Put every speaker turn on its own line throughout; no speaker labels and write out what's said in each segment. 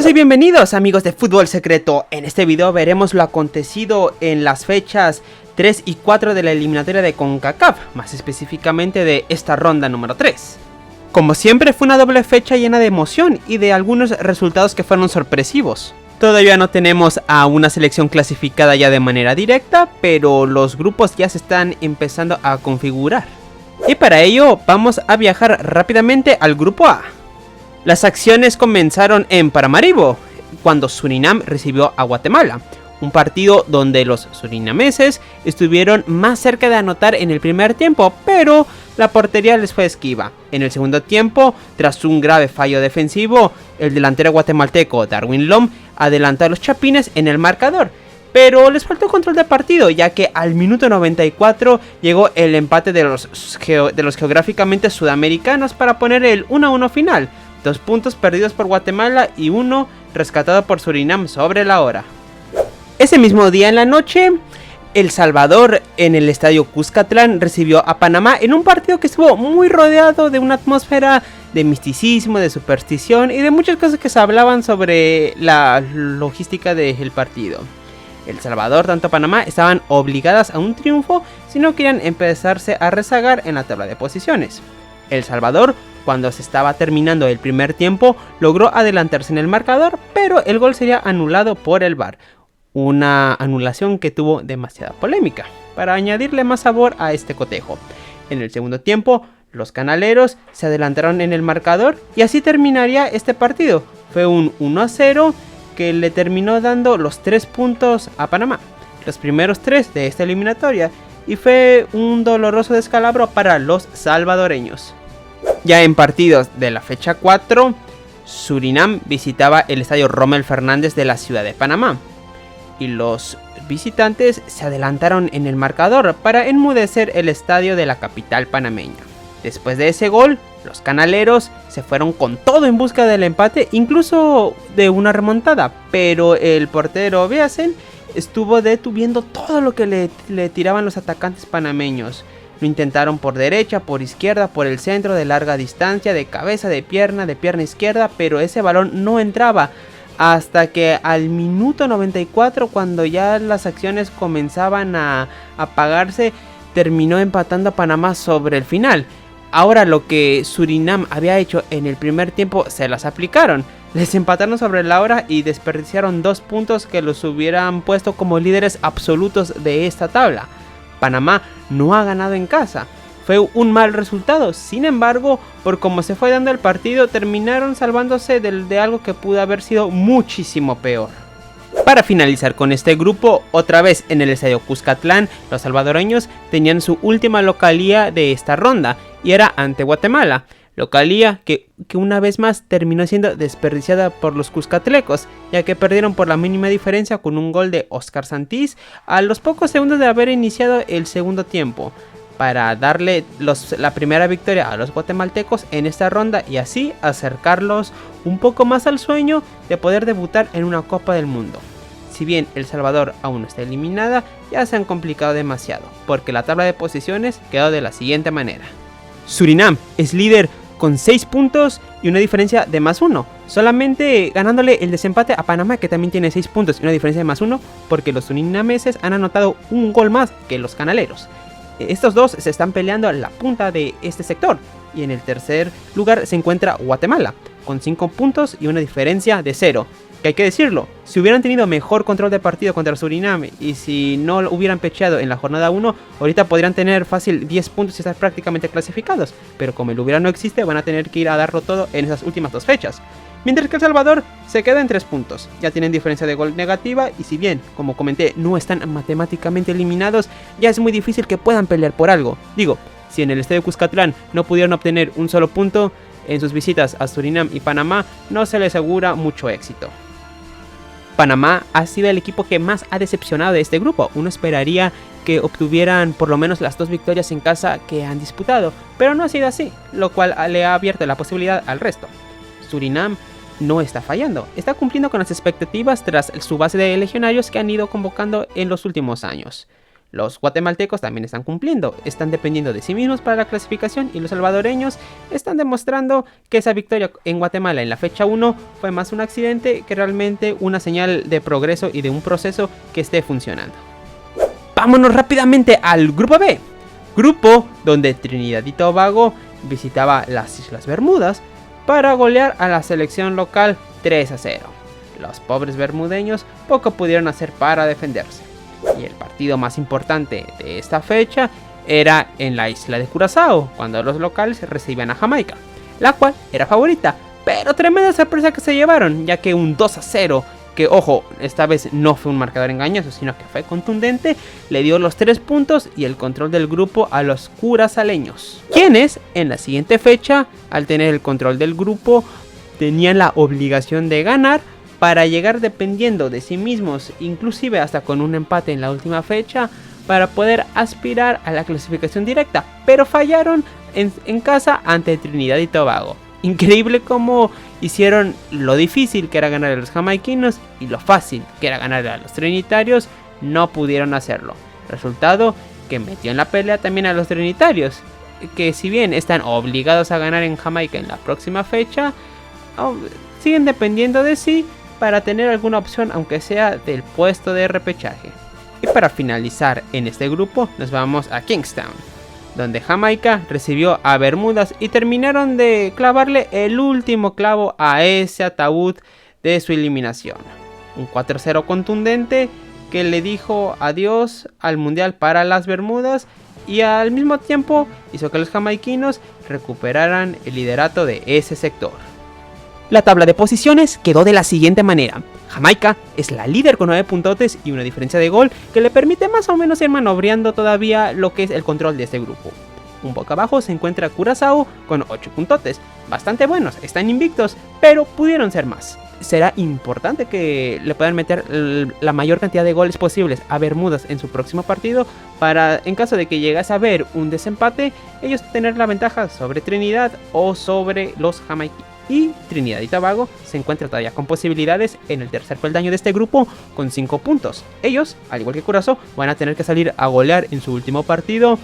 Saludos y bienvenidos amigos de Fútbol Secreto. En este video veremos lo acontecido en las fechas 3 y 4 de la eliminatoria de CONCACAF, más específicamente de esta ronda número 3. Como siempre fue una doble fecha llena de emoción y de algunos resultados que fueron sorpresivos. Todavía no tenemos a una selección clasificada ya de manera directa, pero los grupos ya se están empezando a configurar. Y para ello vamos a viajar rápidamente al grupo A. Las acciones comenzaron en Paramaribo, cuando Surinam recibió a Guatemala. Un partido donde los surinameses estuvieron más cerca de anotar en el primer tiempo, pero la portería les fue esquiva. En el segundo tiempo, tras un grave fallo defensivo, el delantero guatemalteco Darwin Lom adelantó a los chapines en el marcador. Pero les faltó control de partido, ya que al minuto 94 llegó el empate de los geográficamente sudamericanos para poner el 1-1 final. 2 puntos perdidos por Guatemala y 1 rescatado por Surinam sobre la hora. Ese mismo día en la noche, El Salvador en el estadio Cuscatlán recibió a Panamá en un partido que estuvo muy rodeado de una atmósfera de misticismo, de superstición y de muchas cosas que se hablaban sobre la logística del partido. El Salvador, tanto Panamá, estaban obligadas a un triunfo si no querían empezarse a rezagar en la tabla de posiciones. El Salvador, cuando se estaba terminando el primer tiempo, logró adelantarse en el marcador, pero el gol sería anulado por el VAR. Una anulación que tuvo demasiada polémica, para añadirle más sabor a este cotejo. En el segundo tiempo, los canaleros se adelantaron en el marcador y así terminaría este partido. Fue un 1-0 que le terminó dando los 3 puntos a Panamá, los primeros 3 de esta eliminatoria, y fue un doloroso descalabro para los salvadoreños. Ya en partidos de la fecha 4, Surinam visitaba el estadio Rommel Fernández de la ciudad de Panamá, y los visitantes se adelantaron en el marcador para enmudecer el estadio de la capital panameña. Después de ese gol, los canaleros se fueron con todo en busca del empate, incluso de una remontada, pero el portero Beasen estuvo deteniendo todo lo que le tiraban los atacantes panameños. Lo intentaron por derecha, por izquierda, por el centro, de larga distancia, de cabeza, de pierna izquierda, pero ese balón no entraba. Hasta que al minuto 94, cuando ya las acciones comenzaban a apagarse, terminó empatando a Panamá sobre el final. Ahora lo que Surinam había hecho en el primer tiempo se las aplicaron. Les empataron sobre la hora y desperdiciaron 2 puntos que los hubieran puesto como líderes absolutos de esta tabla. Panamá no ha ganado en casa. Fue un mal resultado, sin embargo, por cómo se fue dando el partido, terminaron salvándose de algo que pudo haber sido muchísimo peor. Para finalizar con este grupo, otra vez en el estadio Cuscatlán, los salvadoreños tenían su última localía de esta ronda, y era ante Guatemala. Localía que una vez más terminó siendo desperdiciada por los cuscatlecos, ya que perdieron por la mínima diferencia con un gol de Oscar Santís a los pocos segundos de haber iniciado el segundo tiempo, para darle la primera victoria a los guatemaltecos en esta ronda y así acercarlos un poco más al sueño de poder debutar en una Copa del Mundo. Si bien El Salvador aún no está eliminada, ya se han complicado demasiado, porque la tabla de posiciones quedó de la siguiente manera. Surinam es líder con 6 puntos y una diferencia de +1, solamente ganándole el desempate a Panamá, que también tiene 6 puntos y una diferencia de +1, porque los surinameses han anotado un gol más que los canaleros. Estos dos se están peleando a la punta de este sector, y en el tercer lugar se encuentra Guatemala, con 5 puntos y una diferencia de 0. Que hay que decirlo, si hubieran tenido mejor control de partido contra Surinam y si no lo hubieran pecheado en la jornada 1, ahorita podrían tener fácil 10 puntos y estar prácticamente clasificados, pero como el hubiera no existe, van a tener que ir a darlo todo en esas últimas 2 fechas. Mientras que El Salvador se queda en 3 puntos, ya tienen diferencia de gol negativa y si bien, como comenté, no están matemáticamente eliminados, ya es muy difícil que puedan pelear por algo. Digo, si en el estadio Cuscatlán no pudieron obtener un solo punto, en sus visitas a Surinam y Panamá no se les asegura mucho éxito. Panamá ha sido el equipo que más ha decepcionado de este grupo. Uno esperaría que obtuvieran por lo menos las 2 victorias en casa que han disputado, pero no ha sido así, lo cual le ha abierto la posibilidad al resto. Surinam no está fallando, está cumpliendo con las expectativas tras su base de legionarios que han ido convocando en los últimos años. Los guatemaltecos también están cumpliendo, están dependiendo de sí mismos para la clasificación y los salvadoreños están demostrando que esa victoria en Guatemala en la fecha 1 fue más un accidente que realmente una señal de progreso y de un proceso que esté funcionando. Vámonos rápidamente al grupo B, grupo donde Trinidad y Tobago visitaba las Islas Bermudas para golear a la selección local 3-0. Los pobres bermudeños poco pudieron hacer para defenderse. Y el partido más importante de esta fecha era en la isla de Curazao, cuando los locales recibían a Jamaica, la cual era favorita, pero tremenda sorpresa que se llevaron, ya que un 2-0, que ojo, esta vez no fue un marcador engañoso, sino que fue contundente, le dio los 3 puntos y el control del grupo a los curazaleños, quienes en la siguiente fecha, al tener el control del grupo, tenían la obligación de ganar para llegar dependiendo de sí mismos, inclusive hasta con un empate en la última fecha, para poder aspirar a la clasificación directa, pero fallaron en casa ante Trinidad y Tobago. Increíble cómo hicieron lo difícil que era ganar a los jamaiquinos y lo fácil que era ganar a los trinitarios, no pudieron hacerlo. Resultado que metió en la pelea también a los trinitarios, que si bien están obligados a ganar en Jamaica en la próxima fecha, siguen dependiendo de sí para tener alguna opción, aunque sea del puesto de repechaje. Y para finalizar en este grupo nos vamos a Kingstown, donde Jamaica recibió a Bermudas y terminaron de clavarle el último clavo a ese ataúd de su eliminación. Un 4-0 contundente que le dijo adiós al mundial para las Bermudas y al mismo tiempo hizo que los jamaiquinos recuperaran el liderato de ese sector. La tabla de posiciones quedó de la siguiente manera. Jamaica es la líder con 9 puntotes y una diferencia de gol que le permite más o menos ir maniobrando todavía lo que es el control de este grupo. Un poco abajo se encuentra Curazao con 8 puntotes, bastante buenos, están invictos, pero pudieron ser más. Será importante que le puedan meter la mayor cantidad de goles posibles a Bermudas en su próximo partido para, en caso de que llegase a haber un desempate, ellos tener la ventaja sobre Trinidad o sobre los jamaiquinos. Y Trinidad y Tobago se encuentra todavía con posibilidades en el tercer peldaño de este grupo con 5 puntos. Ellos, al igual que Curazao, van a tener que salir a golear en su último partido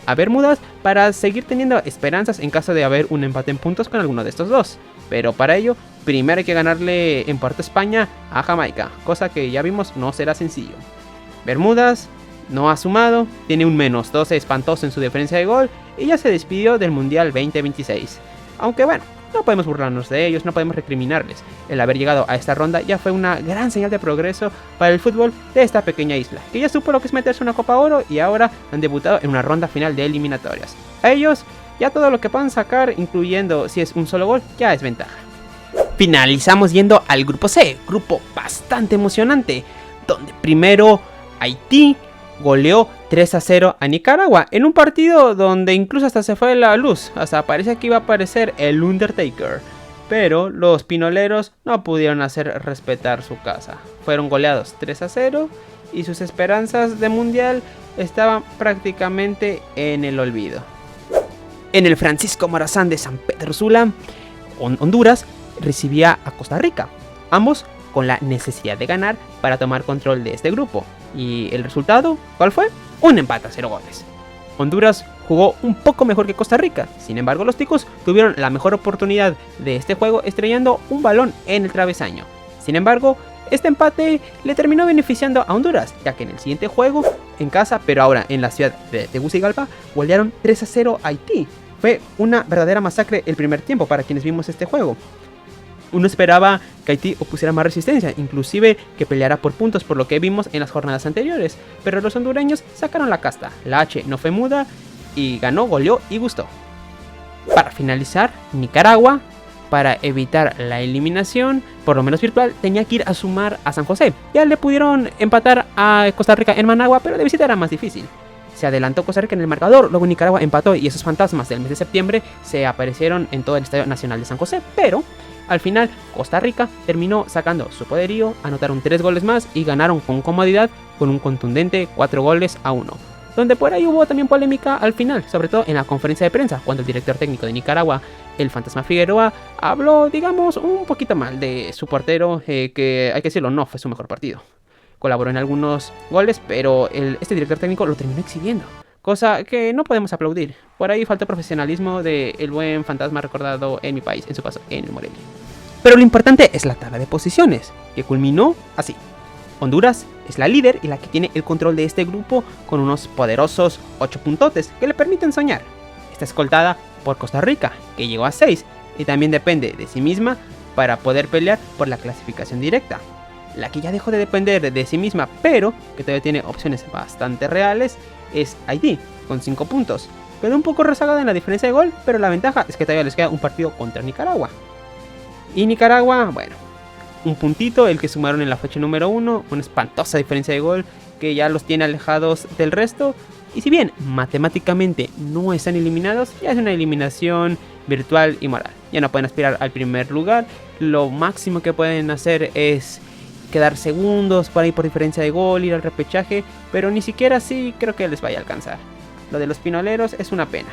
a Bermudas para seguir teniendo esperanzas en caso de haber un empate en puntos con alguno de estos dos. Pero para ello, primero hay que ganarle en Puerto España a Jamaica, cosa que ya vimos no será sencillo. Bermudas no ha sumado, tiene un menos 12 espantoso en su diferencia de gol y ya se despidió del Mundial 2026. Aunque bueno, no podemos burlarnos de ellos, no podemos recriminarles. El haber llegado a esta ronda ya fue una gran señal de progreso para el fútbol de esta pequeña isla, que ya supo lo que es meterse una Copa Oro y ahora han debutado en una ronda final de eliminatorias. A ellos, ya todo lo que puedan sacar, incluyendo si es un solo gol, ya es ventaja. Finalizamos yendo al grupo C, grupo bastante emocionante, donde primero Haití goleó 3-0 a Nicaragua en un partido donde incluso hasta se fue la luz, hasta parecía que iba a aparecer el Undertaker, pero los pinoleros no pudieron hacer respetar su casa. Fueron goleados 3-0 y sus esperanzas de mundial estaban prácticamente en el olvido. En el Francisco Morazán de San Pedro Sula, Honduras recibía a Costa Rica, ambos con la necesidad de ganar para tomar control de este grupo. ¿Y el resultado cuál fue? Un empate a 0 goles. Honduras jugó un poco mejor que Costa Rica, sin embargo los ticos tuvieron la mejor oportunidad de este juego estrellando un balón en el travesaño. Sin embargo, este empate le terminó beneficiando a Honduras, ya que en el siguiente juego, en casa, pero ahora en la ciudad de Tegucigalpa, golearon 3-0 a Haití. Fue una verdadera masacre el primer tiempo para quienes vimos este juego. Uno esperaba que Haití opusiera más resistencia, inclusive que peleara por puntos por lo que vimos en las jornadas anteriores, pero los hondureños sacaron la casta, la H no fue muda y ganó, goleó y gustó. Para finalizar, Nicaragua, para evitar la eliminación, por lo menos virtual, tenía que ir a sumar a San José. Ya le pudieron empatar a Costa Rica en Managua, pero de visita era más difícil. Se adelantó Costa Rica en el marcador, luego Nicaragua empató y esos fantasmas del mes de septiembre se aparecieron en todo el Estadio Nacional de San José, pero al final Costa Rica terminó sacando su poderío, anotaron 3 goles más y ganaron con comodidad con un contundente 4-1, donde por ahí hubo también polémica al final, sobre todo en la conferencia de prensa, cuando el director técnico de Nicaragua, el Fantasma Figueroa, habló, digamos, un poquito mal de su portero, que hay que decirlo, no fue su mejor partido. colaboró en algunos goles, pero este director técnico lo terminó exhibiendo. Cosa que no podemos aplaudir. Por ahí falta profesionalismo del buen fantasma recordado en mi país, en su paso en el Morelia. Pero lo importante es la tabla de posiciones, que culminó así. Honduras es la líder y la que tiene el control de este grupo con unos poderosos 8 puntotes que le permiten soñar. Está escoltada por Costa Rica, que llegó a 6 y también depende de sí misma para poder pelear por la clasificación directa. La que ya dejó de depender de sí misma, pero que todavía tiene opciones bastante reales, es Haití, con 5 puntos. Quedó un poco rezagada en la diferencia de gol, pero la ventaja es que todavía les queda un partido contra Nicaragua. Y Nicaragua, bueno, un puntito, el que sumaron en la fecha número 1, una espantosa diferencia de gol que ya los tiene alejados del resto. Y si bien matemáticamente no están eliminados, ya es una eliminación virtual y moral. Ya no pueden aspirar al primer lugar, lo máximo que pueden hacer es quedar segundos por ahí por diferencia de gol, ir al repechaje, pero ni siquiera así creo que les vaya a alcanzar. Lo de los pinoleros es una pena.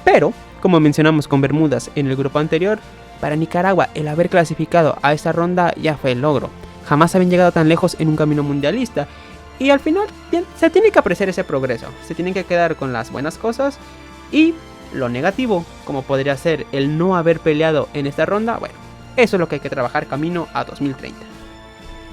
Pero, como mencionamos con Bermudas en el grupo anterior, para Nicaragua el haber clasificado a esta ronda ya fue el logro. Jamás habían llegado tan lejos en un camino mundialista. Y al final se tiene que apreciar ese progreso. Se tienen que quedar con las buenas cosas y lo negativo, como podría ser el no haber peleado en esta ronda, bueno, eso es lo que hay que trabajar camino a 2030.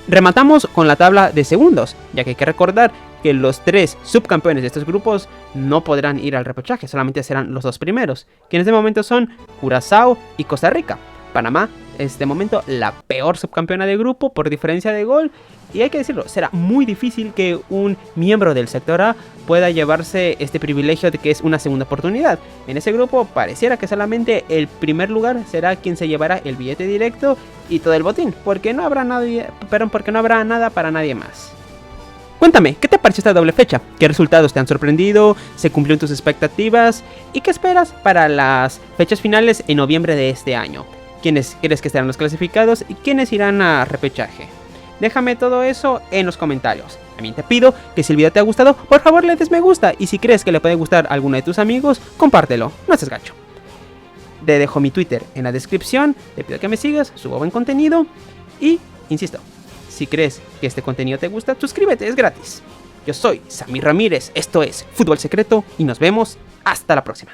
Rematamos con la tabla de segundos, ya que hay que recordar que los 3 subcampeones de estos grupos no podrán ir al repechaje, solamente serán los 2 primeros, quienes de momento son Curazao y Costa Rica. Panamá es de momento la peor subcampeona de grupo por diferencia de gol, y hay que decirlo, será muy difícil que un miembro del sector A pueda llevarse este privilegio de que es una segunda oportunidad. En ese grupo pareciera que solamente el primer lugar será quien se llevará el billete directo y todo el botín, porque no habrá nada para nadie más. Cuéntame, ¿qué te pareció esta doble fecha? ¿Qué resultados te han sorprendido? ¿Se cumplieron tus expectativas? ¿Y qué esperas para las fechas finales en noviembre de este año? ¿Quiénes crees que estarán los clasificados y quiénes irán a repechaje? Déjame todo eso en los comentarios. También te pido que si el video te ha gustado, por favor le des me gusta, y si crees que le puede gustar a alguno de tus amigos, compártelo, no seas gacho. Te dejo mi Twitter en la descripción, te pido que me sigas, subo buen contenido y, insisto, si crees que este contenido te gusta, suscríbete, es gratis. Yo soy Samir Ramírez, esto es Fútbol Secreto y nos vemos hasta la próxima.